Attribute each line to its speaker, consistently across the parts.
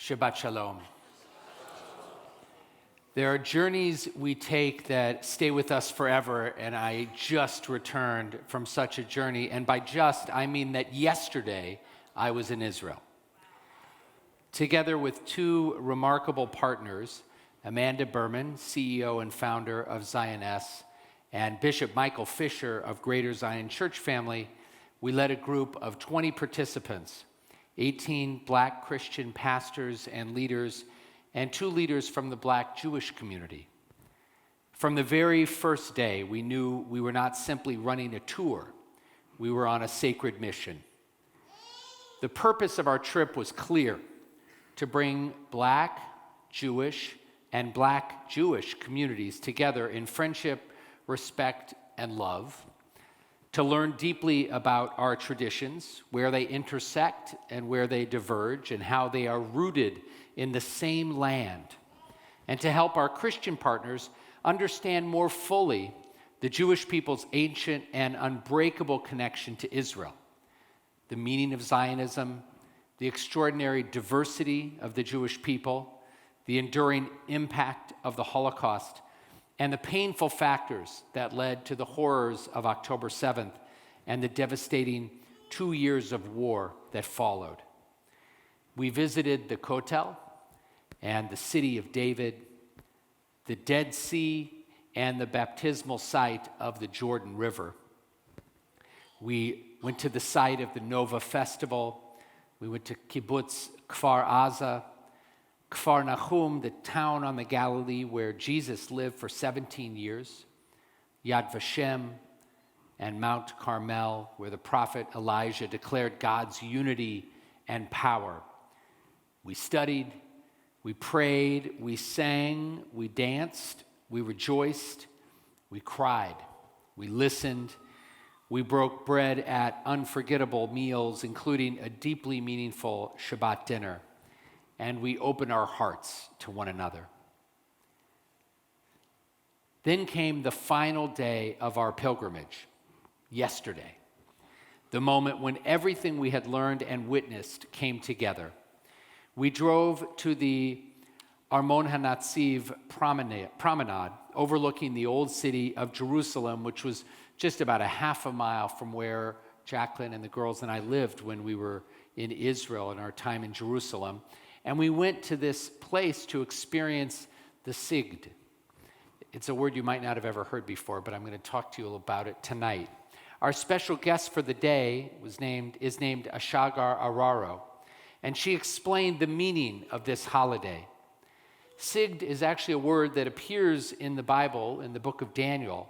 Speaker 1: Shabbat Shalom. There are journeys we take that stay with us forever, and I just returned from such a journey. And by just, I mean that yesterday I was in Israel. Together with two remarkable partners, Amanda Berman, CEO and founder of Zioness, and Bishop Michael Fisher of Greater Zion Church Family, we led a group of 20 participants, 18 Black Christian pastors and leaders, and 2 leaders from the Black Jewish community. From the very first day, we knew we were not simply running a tour, we were on a sacred mission. The purpose of our trip was clear: to bring Black, Jewish, and Black Jewish communities together in friendship, respect, and love, to learn deeply about our traditions, where they intersect and where they diverge, and how they are rooted in the same land, and to help our Christian partners understand more fully the Jewish people's ancient and unbreakable connection to Israel, the meaning of Zionism, the extraordinary diversity of the Jewish people, the enduring impact of the Holocaust, and the painful factors that led to the horrors of October 7th and the devastating 2 years of war that followed. We visited the Kotel and the City of David, the Dead Sea, and the baptismal site of the Jordan River. We went to the site of the Nova Festival. We went to Kibbutz Kfar Aza, Kfar Nahum, the town on the Galilee where Jesus lived for 17 years, Yad Vashem, and Mount Carmel, where the prophet Elijah declared God's unity and power. We studied, we prayed, we sang, we danced, we rejoiced, we cried, we listened, we broke bread at unforgettable meals, including a deeply meaningful Shabbat dinner, and we opened our hearts to one another. Then came the final day of our pilgrimage, yesterday, the moment when everything we had learned and witnessed came together. We drove to the Armon HaNatziv promenade, overlooking the old city of Jerusalem, which was just about a half a mile from where Jacqueline and the girls and I lived when we were in Israel in our time in Jerusalem. And we went to this place to experience the Sigd. It's a word you might not have ever heard before, but I'm going to talk to you about it tonight. Our special guest for the day is named Ashagar Araro, and she explained the meaning of this holiday. Sigd is actually a word that appears in the Bible, in the book of Daniel,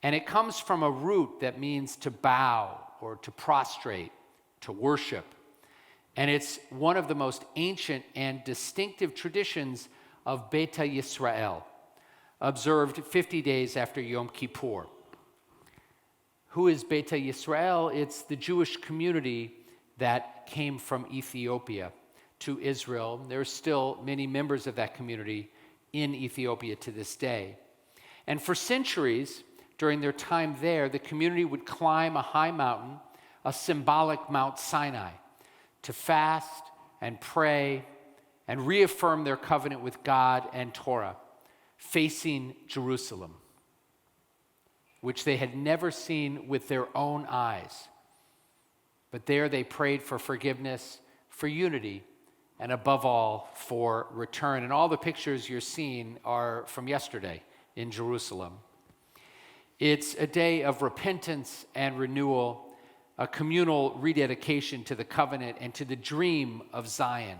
Speaker 1: and it comes from a root that means to bow or to prostrate, to worship. And it's one of the most ancient and distinctive traditions of Beta Yisrael, observed 50 days after Yom Kippur. Who is Beta Yisrael? It's the Jewish community that came from Ethiopia to Israel. There are still many members of that community in Ethiopia to this day. And for centuries, during their time there, the community would climb a high mountain, a symbolic Mount Sinai, to fast and pray and reaffirm their covenant with God and Torah, facing Jerusalem, which they had never seen with their own eyes. But there they prayed for forgiveness, for unity, and above all, for return. And all the pictures you're seeing are from yesterday in Jerusalem. It's a day of repentance and renewal, a communal rededication to the covenant and to the dream of Zion.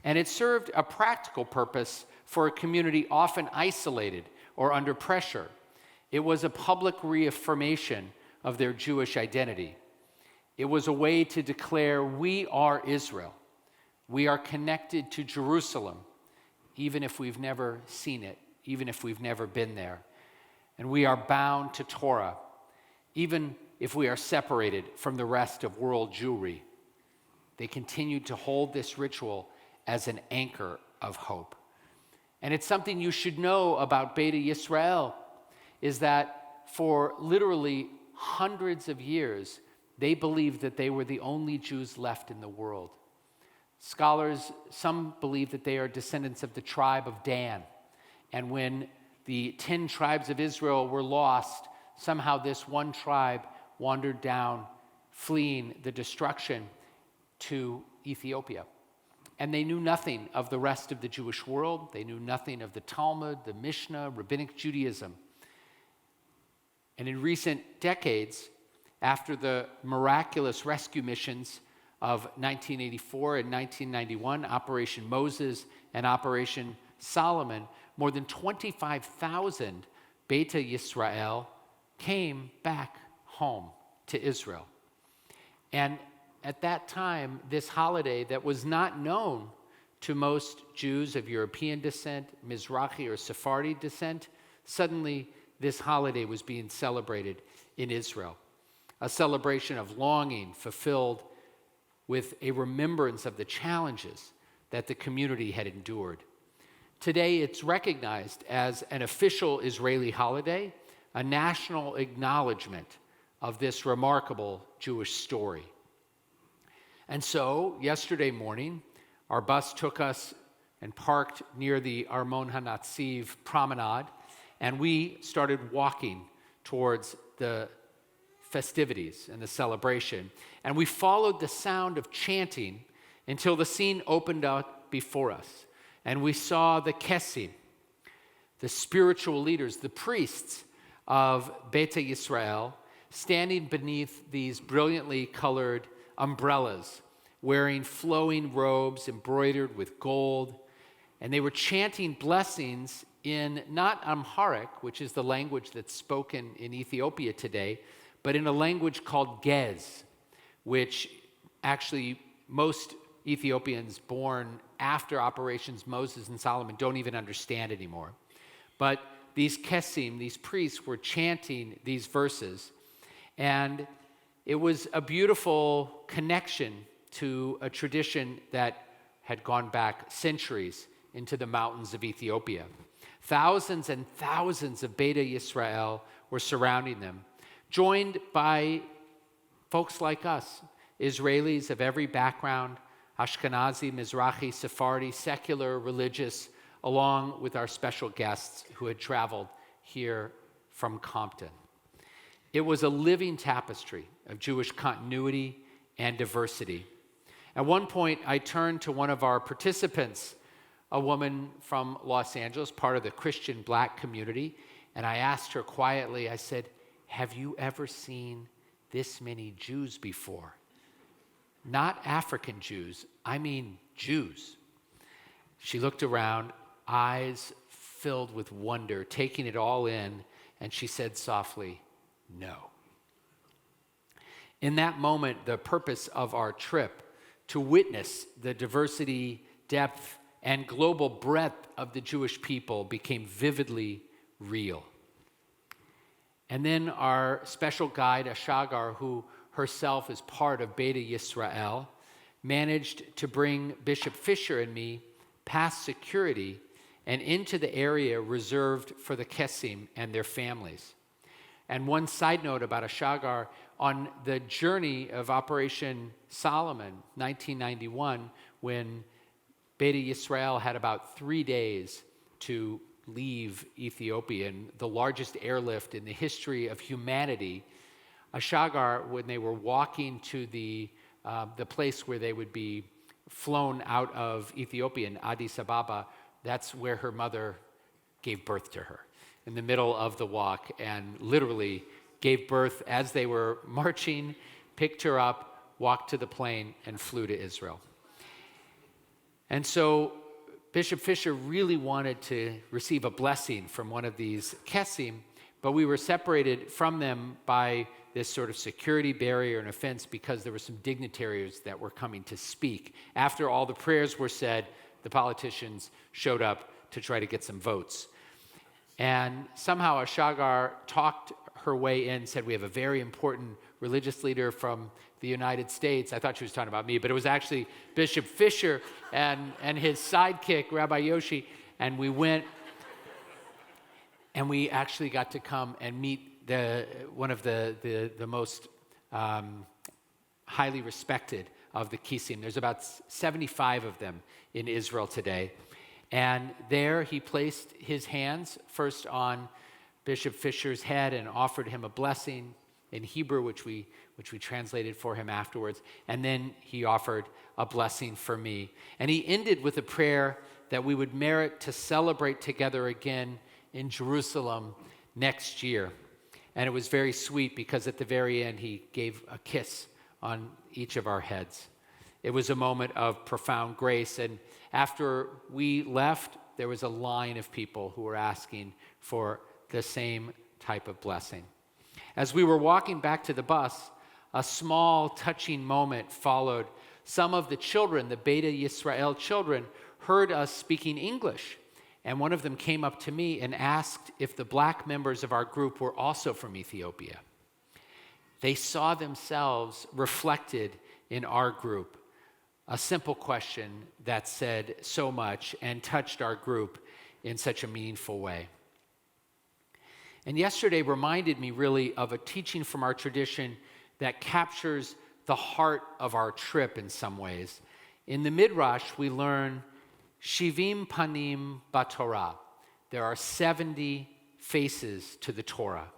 Speaker 1: And it served a practical purpose for a community often isolated or under pressure. It was a public reaffirmation of their Jewish identity. It was a way to declare, we are Israel. We are connected to Jerusalem, even if we've never seen it, even if we've never been there. And we are bound to Torah, even if we are separated from the rest of world Jewry. They continued to hold this ritual as an anchor of hope. And it's something you should know about Beta Yisrael, is that for literally hundreds of years, they believed that they were the only Jews left in the world. Scholars, some believe that they are descendants of the tribe of Dan. And when the 10 tribes of Israel were lost, somehow this one tribe wandered down, fleeing the destruction to Ethiopia. And they knew nothing of the rest of the Jewish world. They knew nothing of the Talmud, the Mishnah, Rabbinic Judaism. And in recent decades, after the miraculous rescue missions of 1984 and 1991, Operation Moses and Operation Solomon, more than 25,000 Beta Yisrael came back home to Israel. And at that time, this holiday that was not known to most Jews of European descent, Mizrahi or Sephardi descent, suddenly this holiday was being celebrated in Israel. A celebration of longing fulfilled with a remembrance of the challenges that the community had endured. Today, it's recognized as an official Israeli holiday, a national acknowledgement of this remarkable Jewish story. And so, yesterday morning, our bus took us and parked near the Armon HaNatziv promenade, and we started walking towards the festivities and the celebration. And we followed the sound of chanting until the scene opened up before us. And we saw the Kesim, the spiritual leaders, the priests of Beta Yisrael, standing beneath these brilliantly colored umbrellas, wearing flowing robes embroidered with gold. And they were chanting blessings in not Amharic, which is the language that's spoken in Ethiopia today, but in a language called Gez, which actually most Ethiopians born after Operations Moses and Solomon don't even understand anymore. But these Kesim, these priests, were chanting these verses, and it was a beautiful connection to a tradition that had gone back centuries into the mountains of Ethiopia. Thousands and thousands of Beta Yisrael were surrounding them, joined by folks like us, Israelis of every background, Ashkenazi, Mizrahi, Sephardi, secular, religious, along with our special guests who had traveled here from Compton. It was a living tapestry of Jewish continuity and diversity. At one point, I turned to one of our participants, a woman from Los Angeles, part of the Christian Black community, and I asked her quietly, I said, "Have you ever seen this many Jews before?" Not African Jews, I mean Jews. She looked around, eyes filled with wonder, taking it all in, and she said softly, "No." In that moment, the purpose of our trip, to witness the diversity, depth, and global breadth of the Jewish people, became vividly real. And then our special guide, Ashagar, who herself is part of Beta Yisrael, managed to bring Bishop Fisher and me past security and into the area reserved for the Kesim and their families. And one side note about Ashagar, on the journey of Operation Solomon, 1991, when Beta Yisrael had about 3 days to leave Ethiopia, and the largest airlift in the history of humanity, Ashagar, when they were walking to the place where they would be flown out of Ethiopia in Addis Ababa, that's where her mother gave birth to her, in the middle of the walk, and literally gave birth as they were marching, picked her up, walked to the plane, and flew to Israel. And so Bishop Fisher really wanted to receive a blessing from one of these Kesim, but we were separated from them by this sort of security barrier and a fence because there were some dignitaries that were coming to speak. After all the prayers were said, the politicians showed up to try to get some votes. And somehow Ashagar talked her way in, said, "We have a very important religious leader from the United States." I thought she was talking about me, but it was actually Bishop Fisher and his sidekick, Rabbi Yoshi. And we went, and we actually got to come and meet one of the most highly respected of the Kisim. There's about 75 of them in Israel today. And there he placed his hands first on Bishop Fisher's head and offered him a blessing in Hebrew, which we translated for him afterwards. And then he offered a blessing for me. And he ended with a prayer that we would merit to celebrate together again in Jerusalem next year. And it was very sweet because at the very end, he gave a kiss on each of our heads. It was a moment of profound grace. And after we left, there was a line of people who were asking for the same type of blessing. As we were walking back to the bus, a small, touching moment followed. Some of the children, the Beta Yisrael children, heard us speaking English. And one of them came up to me and asked if the black members of our group were also from Ethiopia. They saw themselves reflected in our group. A simple question that said so much and touched our group in such a meaningful way. And yesterday reminded me really of a teaching from our tradition that captures the heart of our trip in some ways. In the Midrash, we learn Shivim Panim BaTorah. There are 70 faces to the Torah.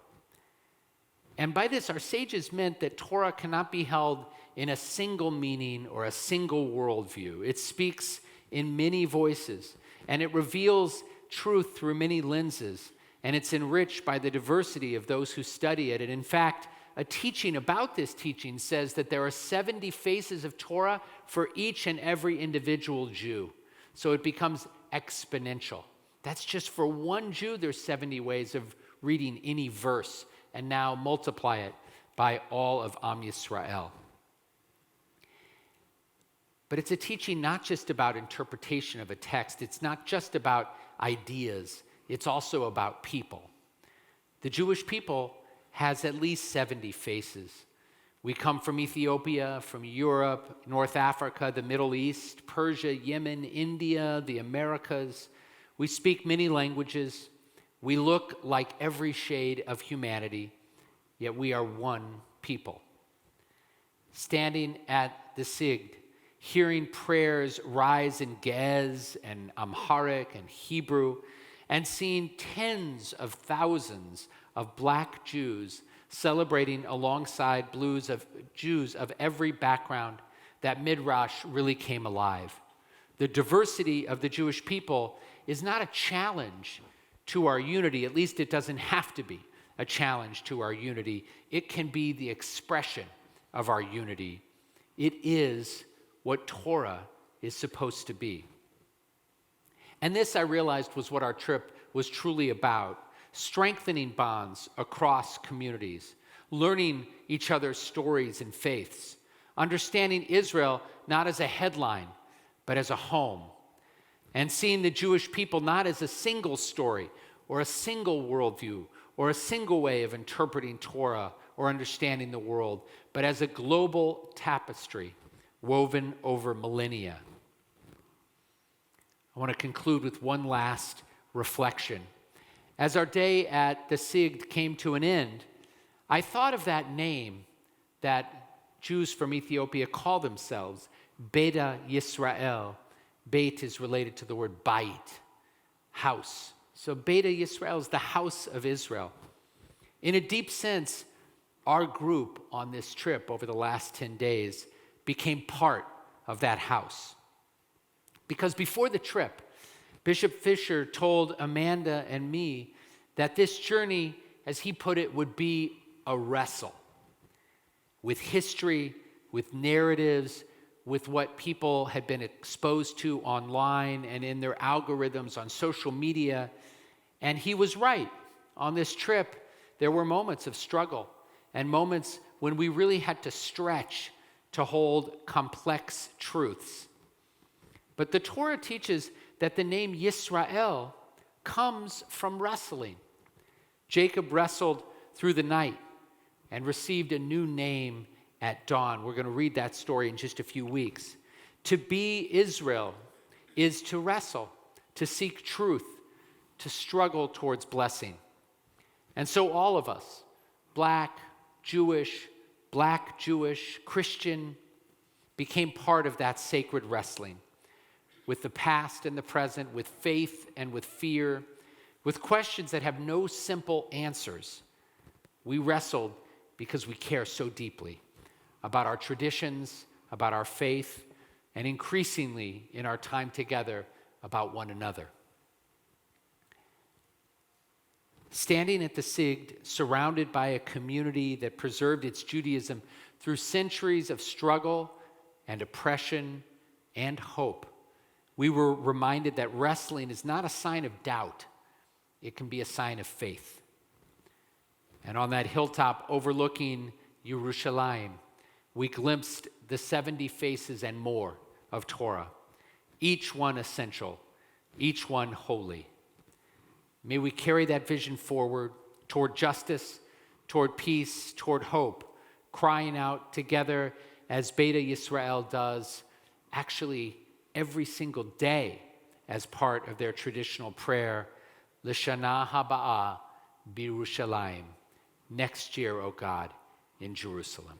Speaker 1: And by this, our sages meant that Torah cannot be held in a single meaning or a single worldview. It speaks in many voices, and it reveals truth through many lenses, and it's enriched by the diversity of those who study it. And in fact, a teaching about this teaching says that there are 70 faces of Torah for each and every individual Jew. So it becomes exponential. That's just for one Jew, there's 70 ways of reading any verse, and now multiply it by all of Am Yisrael. But it's a teaching not just about interpretation of a text. It's not just about ideas. It's also about people. The Jewish people has at least 70 faces. We come from Ethiopia, from Europe, North Africa, the Middle East, Persia, Yemen, India, the Americas. We speak many languages. We look like every shade of humanity, yet we are one people. Standing at the Sigd, hearing prayers rise in Ge'ez and Amharic and Hebrew, and seeing tens of thousands of black Jews celebrating alongside Jews of every background, that Midrash really came alive. The diversity of the Jewish people is not a challenge to our unity. At least it doesn't have to be a challenge to our unity. It can be the expression of our unity. It is what Torah is supposed to be. And this, I realized, was what our trip was truly about. Strengthening bonds across communities, learning each other's stories and faiths, understanding Israel not as a headline, but as a home, and seeing the Jewish people not as a single story or a single worldview or a single way of interpreting Torah or understanding the world, but as a global tapestry woven over millennia. I want to conclude with one last reflection. As our day at the Sigd came to an end, I thought of that name that Jews from Ethiopia call themselves, Beta Yisrael. Beit is related to the word Bait, house. So Beta Yisrael is the house of Israel. In a deep sense, our group on this trip over the last 10 days became part of that house. Because before the trip, Bishop Fisher told Amanda and me that this journey, as he put it, would be a wrestle with history, with narratives, with what people had been exposed to online and in their algorithms on social media. And he was right. On this trip, there were moments of struggle and moments when we really had to stretch to hold complex truths. But the Torah teaches that the name Yisrael comes from wrestling. Jacob wrestled through the night and received a new name at dawn. We're going to read that story in just a few weeks. To be Israel is to wrestle, to seek truth, to struggle towards blessing. And so all of us, black, Jewish, Christian, became part of that sacred wrestling with the past and the present, with faith and with fear, with questions that have no simple answers. We wrestled because we care so deeply about our traditions, about our faith, and increasingly in our time together about one another. Standing at the Sigd, surrounded by a community that preserved its Judaism through centuries of struggle and oppression and hope, we were reminded that wrestling is not a sign of doubt. It can be a sign of faith. And on that hilltop overlooking Yerushalayim, we glimpsed the 70 faces and more of Torah, each one essential, each one holy. May we carry that vision forward toward justice, toward peace, toward hope, crying out together as Beta Yisrael does, actually every single day as part of their traditional prayer, L'Shana Haba'ah B'Yerushalayim, next year, O God, in Jerusalem.